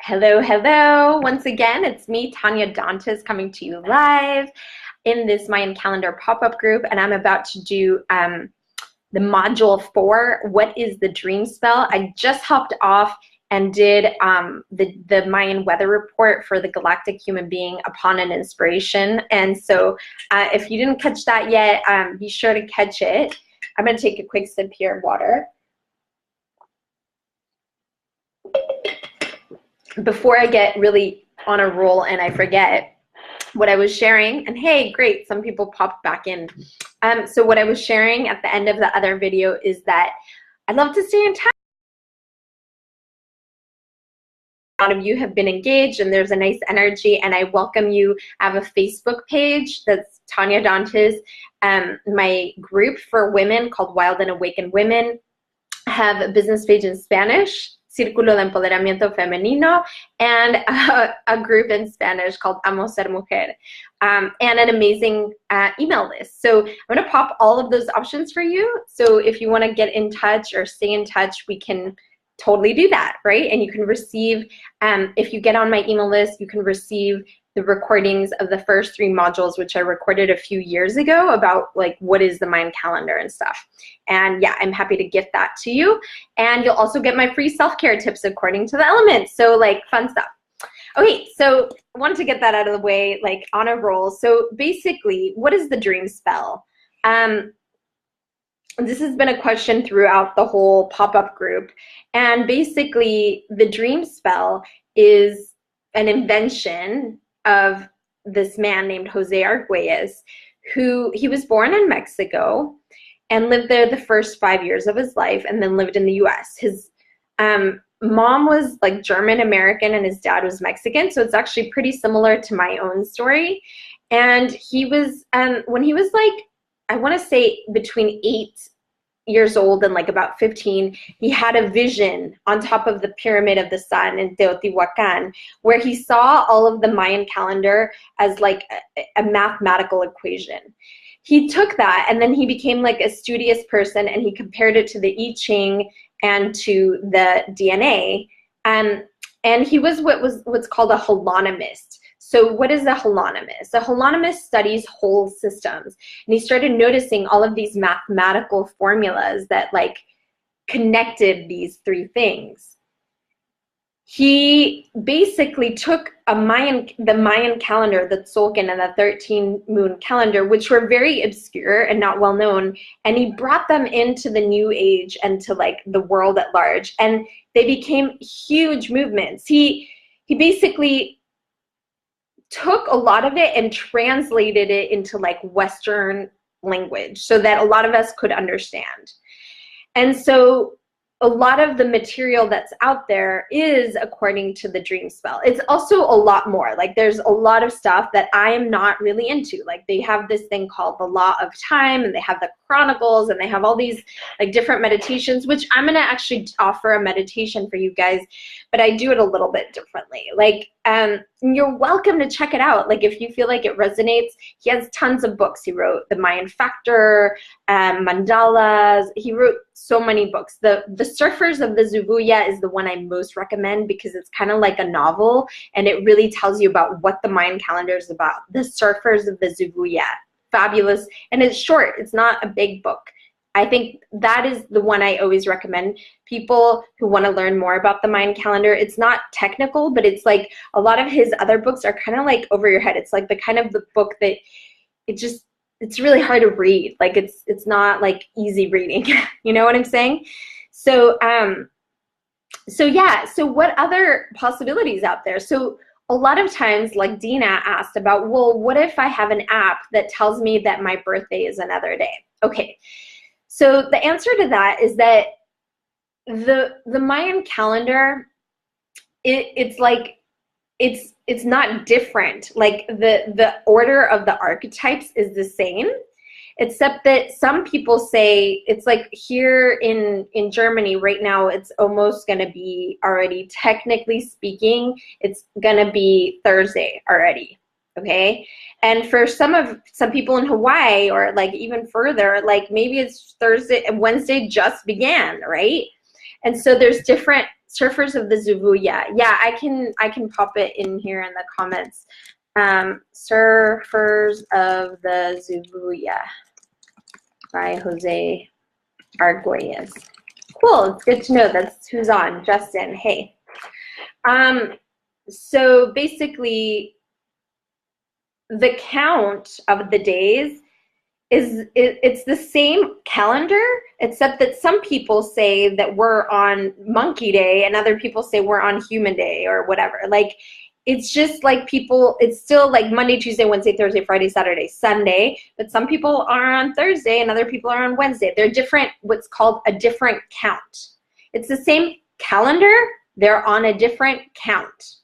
Hello, hello. Once again, it's me, Tanya Dantas, coming to you live in this Mayan calendar pop-up group, and I'm about to do the module 4, what is the dream spell? I just hopped off and did the Mayan weather report for the galactic human being upon an inspiration. And so if you didn't catch that yet, be sure to catch it. I'm going to take a quick sip here of water. Before I get really on a roll and I forget what I was sharing, and hey, great, some people popped back in. So what I was sharing at the end of the other video is that I'd love to stay in touch. A lot of you have been engaged and there's a nice energy, and I welcome you. I have a Facebook page that's Tanya Dantas, my group for women called Wild and Awakened Women. I have a business page in Spanish, Círculo de Empoderamiento Femenino, and a group in Spanish called Amo Ser Mujer, and an amazing email list. So I'm going to pop all of those options for you. So if you want to get in touch or stay in touch, we can totally do that, right? And you can receive, if you get on my email list, you can receive the recordings of the first 3 modules, which I recorded a few years ago about like what is the Mayan calendar and stuff. And yeah, I'm happy to gift that to you. And you'll also get my free self-care tips according to the elements. So like fun stuff. Okay, so I wanted to get that out of the way, like on a roll. So basically, what is the dream spell? This has been a question throughout the whole pop-up group. And basically, the dream spell is an invention of this man named José Arguelles, who he was born in Mexico and lived there the first 5 years of his life, and then lived in the US. His mom was like German American and his dad was Mexican, so it's actually pretty similar to my own story. And he was, when he was like, I want to say between 8 years old and like about 15, he had a vision on top of the Pyramid of the Sun in Teotihuacan, where he saw all of the Mayan calendar as like a mathematical equation. He took that and then he became like a studious person, and he compared it to the I Ching and to the DNA. And he was what's called a holonomist. So what is a holonomist? A holonomist studies whole systems. And he started noticing all of these mathematical formulas that like connected these 3 things. He basically took the Mayan calendar, the Tzolk'in and the 13 moon calendar, which were very obscure and not well known, and he brought them into the new age and to like the world at large. And they became huge movements. He basically took a lot of it and translated it into like Western language so that a lot of us could understand. And so a lot of the material that's out there is according to the dream spell. It's also a lot more. Like there's a lot of stuff that I am not really into. Like they have this thing called the Law of Time, and they have the Chronicles, and they have all these like different meditations, which I'm gonna actually offer a meditation for you guys, but I do it a little bit differently. Like you're welcome to check it out. Like if you feel like it resonates, he has tons of books. He wrote The Mayan Factor, Mandalas. He wrote so many books. The Surfers of the Zuvuya is the one I most recommend because it's kind of like a novel, and it really tells you about what the Mayan calendar is about. The Surfers of the Zuvuya, fabulous, and it's short. It's not a big book. I think that is the one I always recommend people who want to learn more about the Mayan calendar. It's not technical, but it's like a lot of his other books are kind of like over your head. It's like the kind of the book that it's really hard to read. Like it's not like easy reading. You know what I'm saying? So yeah, so what other possibilities out there? So a lot of times, like Dina asked about, well, what if I have an app that tells me that my birthday is another day? Okay. So the answer to that is that the Mayan calendar, it's like, it's not different. Like the order of the archetypes is the same, except that some people say it's like here in Germany right now, it's almost gonna be already, technically speaking, it's gonna be Thursday already. Okay, and for some people in Hawaii, or like even further, like maybe it's Thursday, Wednesday just began, right? And so there's different surfers of the Zuvuya. Yeah, I can pop it in here in the comments. Surfers of the Zuvuya by José Arguelles. Cool, it's good to know that's who's on. Justin, hey. So basically, the count of the days it's the same calendar, except that some people say that we're on monkey day and other people say we're on human day or whatever. Like, it's just like people, it's still like Monday, Tuesday, Wednesday, Thursday, Friday, Saturday, Sunday, but some people are on Thursday and other people are on Wednesday. They're different, what's called a different count. It's the same calendar, they're on a different count.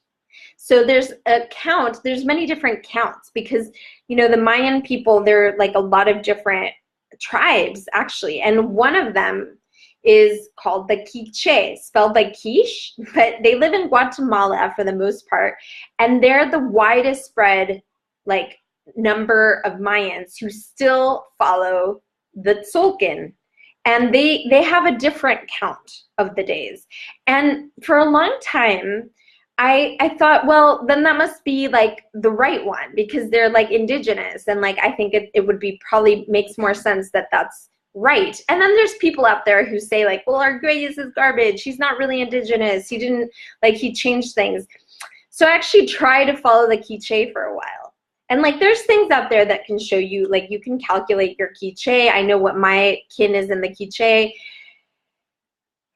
So there's a count, there's many different counts because, you know, the Mayan people, they're like a lot of different tribes actually. And one of them is called the Quiche, spelled like quiche, but they live in Guatemala for the most part. And they're the widest spread like number of Mayans who still follow the Tzolk'in. And they have a different count of the days. And for a long time, I thought, well, then that must be like the right one because they're like indigenous. And like, I think it would be probably makes more sense that that's right. And then there's people out there who say like, well, Arguelles is garbage. He's not really indigenous. He didn't, like, he changed things. So I actually tried to follow the Quiche for a while. And like, there's things out there that can show you, like, you can calculate your Quiche. I know what my kin is in the Quiche.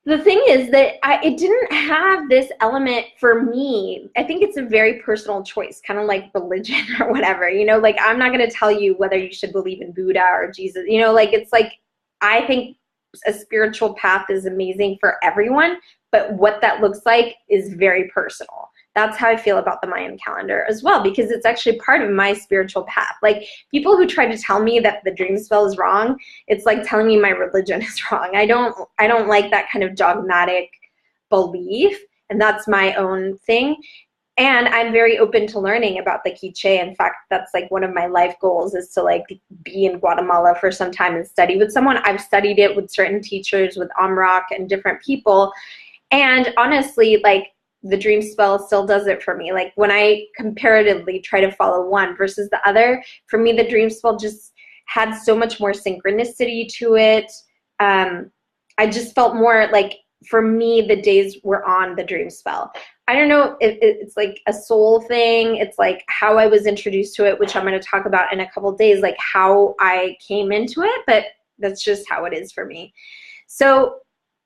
The thing is that it didn't have this element for me. I think it's a very personal choice, kind of like religion or whatever, you know, like I'm not going to tell you whether you should believe in Buddha or Jesus, you know, like it's like, I think a spiritual path is amazing for everyone, but what that looks like is very personal. That's how I feel about the Mayan calendar as well, because it's actually part of my spiritual path. Like people who try to tell me that the Dreamspell is wrong, it's like telling me my religion is wrong. I don't like that kind of dogmatic belief, and that's my own thing. And I'm very open to learning about the Quiche. In fact, that's like one of my life goals is to like be in Guatemala for some time and study with someone. I've studied it with certain teachers, with Amrak and different people. And honestly, like, the Dreamspell still does it for me. Like when I comparatively try to follow one versus the other, for me, the Dreamspell just had so much more synchronicity to it. I just felt more like, for me, the days were on the Dreamspell. I don't know if it's like a soul thing. It's like how I was introduced to it, which I'm going to talk about in a couple of days, like how I came into it, but that's just how it is for me. So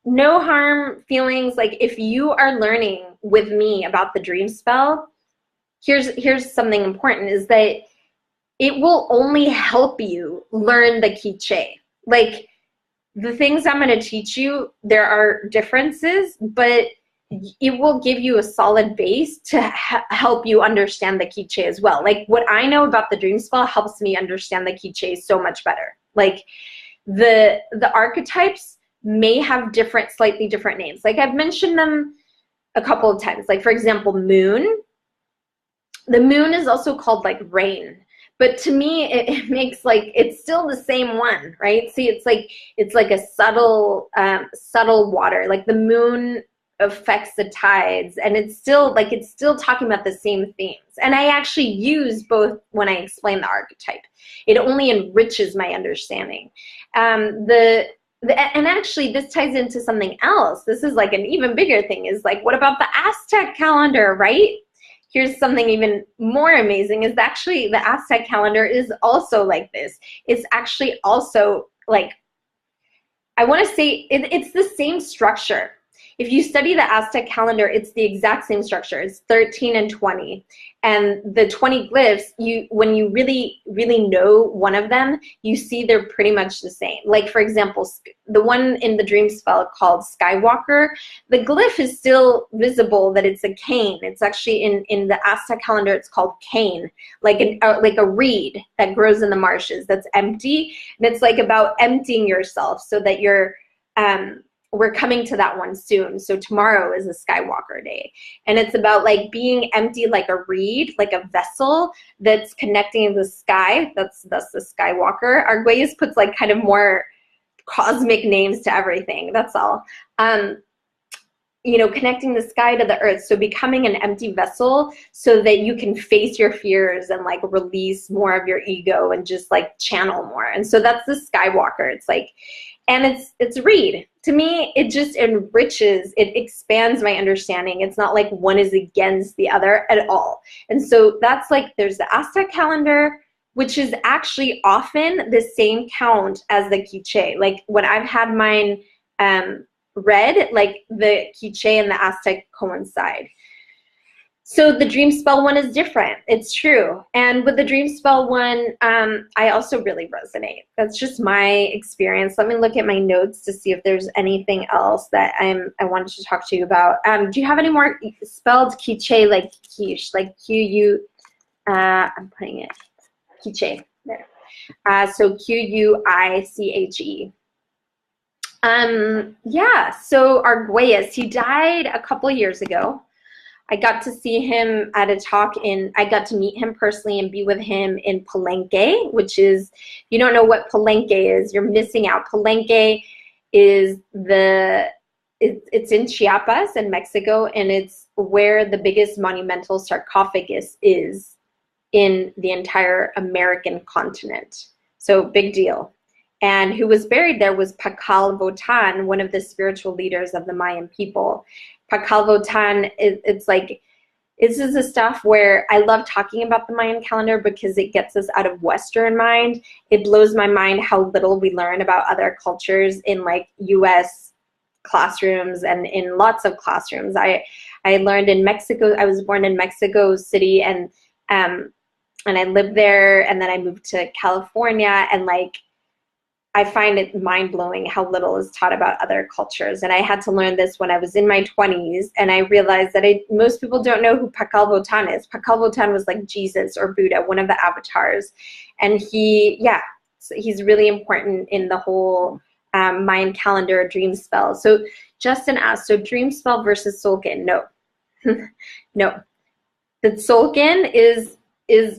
no harm feelings. Like if you are learning with me about the Dreamspell, here's something important, is that it will only help you learn the Quiche. Like the things I'm going to teach you, there are differences, but it will give you a solid base to help you understand the Quiche as well. Like what I know about the Dreamspell helps me understand the Quiche so much better. Like the archetypes may have slightly different names. Like I've mentioned them a couple of times. Like for example, moon. The moon is also called like rain. But to me, it makes like, it's still the same one, right? See, it's like a subtle water. Like the moon affects the tides, and it's still talking about the same themes. And I actually use both when I explain the archetype. It only enriches my understanding. And actually, this ties into something else. This is like an even bigger thing, is like, what about the Aztec calendar, right? Here's something even more amazing, is actually the Aztec calendar is also like this. It's actually also like, I want to say it's the same structure. If you study the Aztec calendar, it's the exact same structure. It's 13 and 20. And the 20 glyphs, when you really, really know one of them, you see they're pretty much the same. Like, for example, the one in the Dreamspell called Skywalker, the glyph is still visible that it's a cane. It's actually in the Aztec calendar, it's called cane, like a reed that grows in the marshes that's empty. And it's like about emptying yourself so that you're, we're coming to that one soon. So tomorrow is a Skywalker day. And it's about like being empty like a reed, like a vessel that's connecting the sky. That's the Skywalker. Arguelles puts like kind of more cosmic names to everything. That's all. connecting the sky to the earth. So becoming an empty vessel so that you can face your fears and like release more of your ego and just like channel more. And so that's the Skywalker. It's like, and it's read. To me, it just enriches, it expands my understanding. It's not like one is against the other at all. And so that's like, there's the Aztec calendar, which is actually often the same count as the Quiche. Like when I've had mine read, like the Quiche and the Aztec coincide. So the Dreamspell one is different. It's true. And with the Dreamspell one, I also really resonate. That's just my experience. Let me look at my notes to see if there's anything else that I wanted to talk to you about. Do you have any more spelled Quiche, like quiche, like Q-U, I'm putting it, Quiche, there. So Q-U-I-C-H-E. Yeah, so Arguelles, he died a couple years ago. I got to see him at a talk I got to meet him personally and be with him in Palenque, which is, if you don't know what Palenque is, you're missing out. Palenque is it's in Chiapas in Mexico, and it's where the biggest monumental sarcophagus is in the entire American continent. So big deal. And who was buried there was Pacal Votan, one of the spiritual leaders of the Mayan people. Pacal Votan, this is the stuff where I love talking about the Mayan calendar because it gets us out of Western mind. It blows my mind how little we learn about other cultures in like US classrooms and in lots of classrooms. I learned in Mexico. I was born in Mexico City, and I lived there, and then I moved to California, and like, I find it mind-blowing how little is taught about other cultures. And I had to learn this when I was in my 20s, and I realized that most people don't know who Pacal Votan is. Pacal Votan was like Jesus or Buddha, one of the avatars. And he's really important in the whole Mayan calendar Dreamspell. So Justin asked, so Dreamspell versus Tzolk'in? No. No. The Tzolk'in is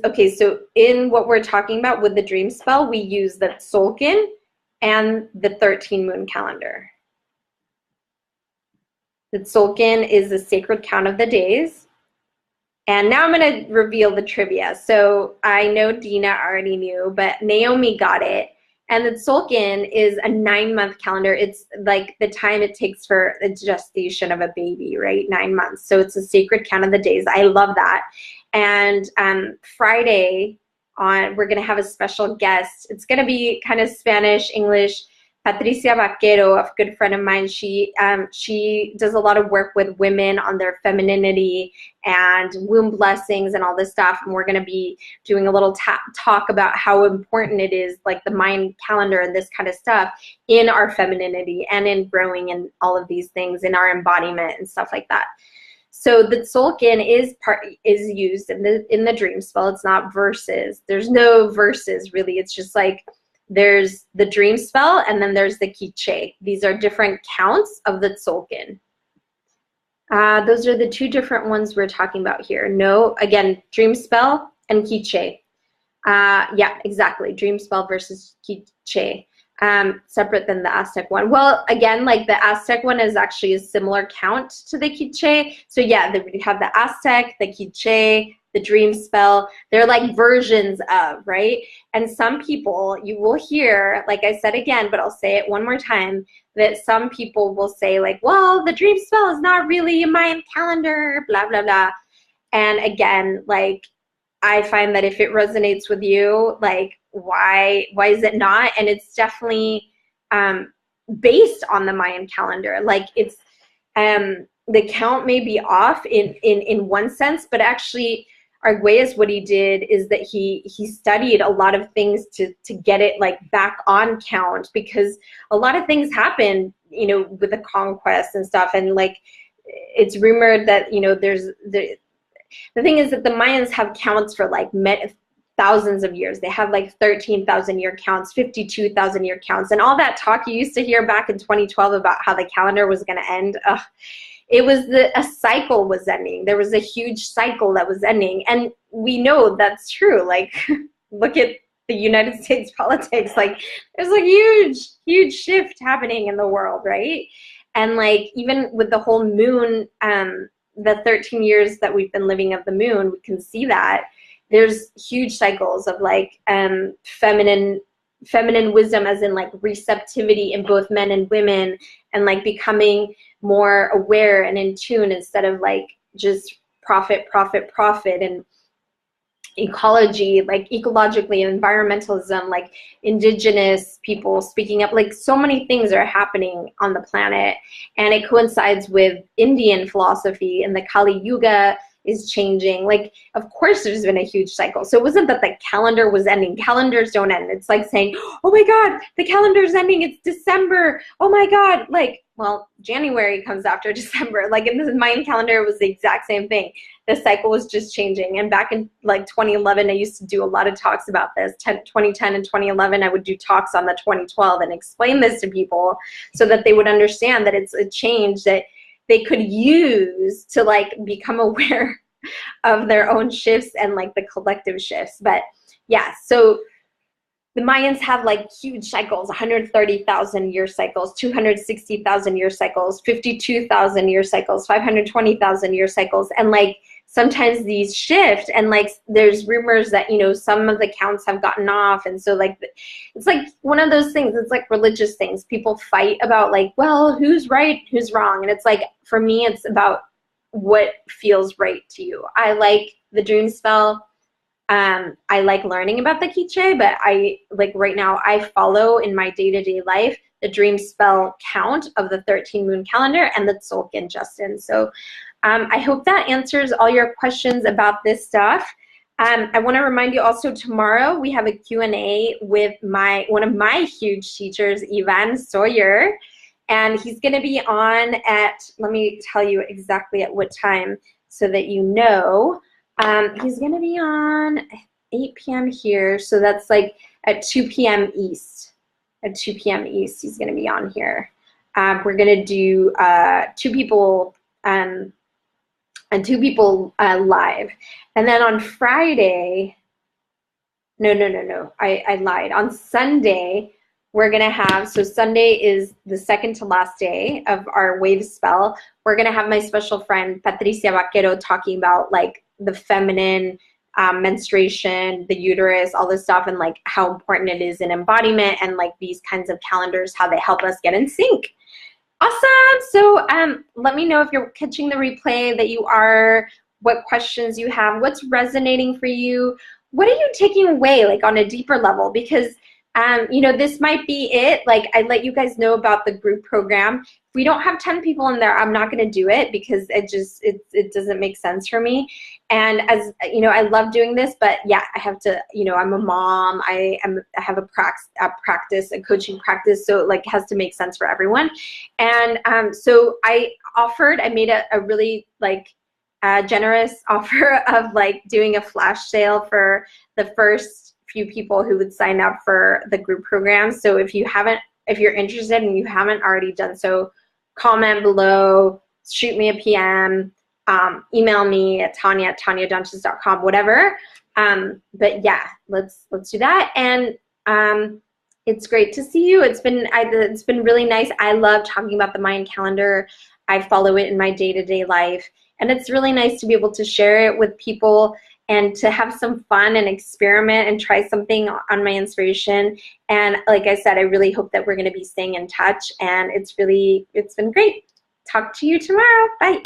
okay, so in what we're talking about with the Dreamspell, we use the Tzolk'in and the 13 moon calendar. The Tzolk'in is the sacred count of the days. And now I'm going to reveal the trivia. So I know Dina already knew, but Naomi got it. And the Tzolk'in is a 9-month calendar. It's like the time it takes for the gestation of a baby, right? 9 months. So it's a sacred count of the days. I love that. And Friday we're going to have a special guest. It's going to be kind of Spanish, English. Patricia Vaquero, a good friend of mine, she does a lot of work with women on their femininity and womb blessings and all this stuff. And we're going to be doing a little talk about how important it is, like the Mayan calendar and this kind of stuff, in our femininity and in growing and all of these things, in our embodiment and stuff like that. So the Tzolk'in is used in the Dreamspell. It's not verses. There's no verses really. It's just like, there's the Dreamspell and then there's the Quiche. These are different counts of the Tzolk'in. Those are the two different ones we're talking about here. No, again, Dreamspell and Quiche. Yeah, exactly. Dreamspell versus Quiche. Separate than the Aztec one. Well, again, like the Aztec one is actually a similar count to the Quiche. So yeah, we have the Aztec, the Quiche, the Dreamspell. They're like versions of, right? And some people, you will hear, like I said again, but I'll say it one more time, that some people will say like, well, the Dreamspell is not really a Mayan calendar, blah, blah, blah. And again, like, I find that if it resonates with you, like, why is it not? And it's definitely based on the Mayan calendar. Like, it's the count may be off in one sense, but actually Arguelles, what he did is that he studied a lot of things to get it like back on count, because a lot of things happen, you know, with the conquest and stuff. And like, it's rumored that, you know, there's the thing is that the Mayans have counts for like thousands of years. They have like 13,000 year counts, 52,000 year counts, and all that talk you used to hear back in 2012 about how the calendar was going to end. It was a cycle was ending. There was a huge cycle that was ending, and we know that's true. Like, look at the United States politics. Like, there's a huge shift happening in the world, right? And like even with the whole moon, the 13 years that we've been living of the moon, we can see that there's huge cycles of like feminine wisdom, as in like receptivity in both men and women, and like becoming more aware and in tune instead of like just profit, and ecology, like ecologically, and environmentalism, like indigenous people speaking up, like so many things are happening on the planet. And it coincides with Indian philosophy, and the Kali Yuga is changing. Like, of course there's been a huge cycle. So it wasn't that the calendar was ending. Calendars don't end. It's like saying, oh my God, the calendar's ending. It's December. Oh my God. Like, well, January comes after December. Like in the Mayan calendar, it was the exact same thing. The cycle was just changing. And back in like 2011, I used to do a lot of talks about this. 2010 and 2011, I would do talks on the 2012 and explain this to people so that they would understand that it's a change that they could use to like become aware of their own shifts and like the collective shifts. But yeah, so the Mayans have like huge cycles, 130,000 year cycles, 260,000 year cycles, 52,000 year cycles, 520,000 year cycles. And like sometimes these shift, and like there's rumors that, you know, some of the counts have gotten off. And so like it's like one of those things, it's like religious things. People fight about like, well, who's right, who's wrong? And it's like, for me, it's about what feels right to you. I like the Dreamspell. I like learning about the Quiche, but I like right now I follow in my day-to-day life the Dreamspell count of the 13 moon calendar and the Tzolk'in Justin. So I hope that answers all your questions about this stuff. I want to remind you also, tomorrow we have a Q&A with one of my huge teachers, Ivan Sawyer, and he's going to be on at, let me tell you exactly at what time so that you know. He's going to be on 8 p.m. here, so that's like at 2 p.m. East. At 2 p.m. East, he's going to be on here. We're going to do two people live. And then on Friday, no, I lied. On Sunday, we're going to have, so Sunday is the second to last day of our wave spell. We're going to have my special friend, Patricia Vaquero, talking about like the feminine, menstruation, the uterus, all this stuff, and like how important it is in embodiment, and like these kinds of calendars, how they help us get in sync. Awesome. So let me know if you're catching the replay, that you are, what questions you have, what's resonating for you, what are you taking away like on a deeper level? Because you know, this might be it. Like I let you guys know about the group program. If we don't have 10 people in there, I'm not going to do it because it doesn't make sense for me. And as you know, I love doing this, but yeah, I have to, you know, I'm a mom. I have a practice, a coaching practice. So like it has to make sense for everyone. And so I made a really like generous offer of like doing a flash sale for the first few people who would sign up for the group program. So if you're interested and you haven't already done so, comment below, shoot me a PM, email me at tanya@tanyadunches.com, whatever. But yeah, let's do that. And it's great to see you. It's been really nice. I love talking about the Mayan calendar. I follow it in my day-to-day life, and it's really nice to be able to share it with people and to have some fun and experiment and try something on my inspiration. And like I said, I really hope that we're going to be staying in touch, and it's been great. Talk to you tomorrow. Bye.